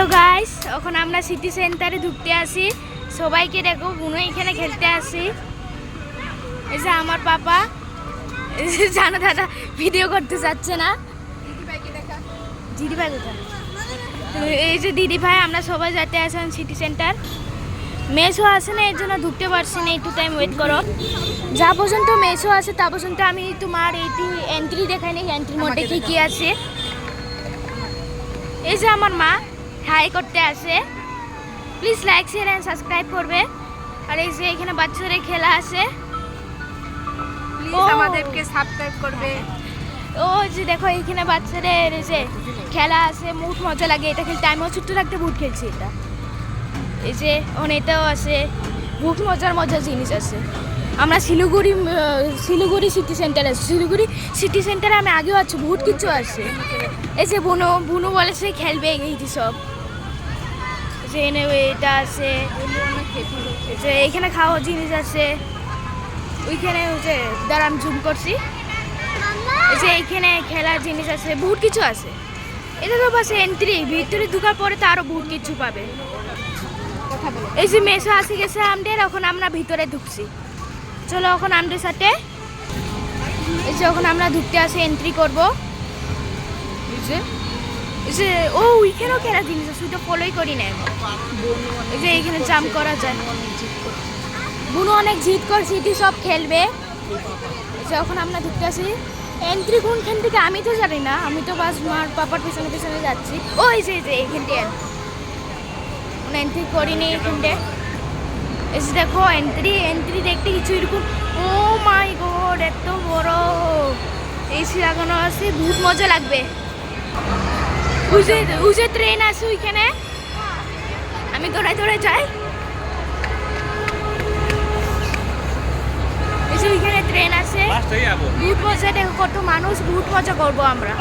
Hello guys, এখন আমরা city সেন্টারে ঢুকতে আসি। সবাইকে দেখো, বুনো এখানে খেলতে আসি। এই যে আমার পাপা, জানো দাদা ভিডিও করতে চাচ্ছে না। দিদি ভাই কোথায়? এই যে দিদি ভাই, আমরা সবাই যেতে আসেন সিটি সেন্টার। মেসও আসে না, এর জন্য ঢুকতে পারছি না। একটু টাইম ওয়েট করো। যা পর্যন্ত মেসও আসে তা পর্যন্ত আমি তোমার এইটু এন্ট্রি দেখাই নি, এন্ট্রির মধ্যে কী কী আছে। এই যে আমার মা হাই করতে আসে। Please like share and subscribe করবে। আর এই যে এখানে বাচ্চারা খেলা আছে, প্লিজ আমাদেরকে সাবস্ক্রাইব করবে। ও যে দেখো এখানে বাচ্চাদের এই যে খেলা আছে, বহুত মজা লাগে এটা খেলতে। আমিও ছোট্ট থাকতে বহুত খেলছি এটা। এই যে এটাও আছে, বহুত মজার জিনিস আছে। আমরা শিলিগুড়ি সিটি সেন্টার আছে। শিলিগুড়ি সিটি সেন্টারে আমি আগেও আছি, বহুত কিছু আছে। এই যে বুনো বলে সে খেলবে এই যে সব। যে এটা আছে, যে এখানে খাওয়ার জিনিস আছে। ওইখানে যে দাঁড়া আমি জুম করছি, এই যে এইখানে খেলার জিনিস আছে, বহুত কিছু আছে। এটা তো বাস এন্ট্রি, ভিতরে ঢুকার পরে তো আরো বহুত কিছু পাবে। এই যে মেসো আসে গেছে আমাদের, এখন আমরা ভিতরে ঢুকছি। চলো এখন আমাদের সাথে, এই যে এখন আমরা ঢুকতে আসি, এন্ট্রি করবো। এই যে ও ওইখানেও খেলার জিনিস আছে, ওইটা ফলোই করি না। এই যে এইখানে জাম্প করা যায়। বুনো অনেক জিত করছি, এটি সব খেলবে। যখন আমরা ঢুকতে আসি, এন্ট্রি কোনখান থেকে আমি তো জানি না, আমি তো বাস মার পাপার পিছনে পিছনে যাচ্ছি। ওই যে এইখানটা এন্ট্রি করিনি এইখানটা। এসে দেখো এন্ট্রি দেখতে কিছু এরকম। ও মাই গড, এত বড় এসি লাগানো আছে, বহুত মজা লাগবে। ওই যে ট্রেন আছে ওইখানে, আমি দৌড়ায় যাই। এই যে ওইখানে ট্রেন আছে, বহুত মজা। দেখো কত মানুষ, বহুত মজা করবো আমরা।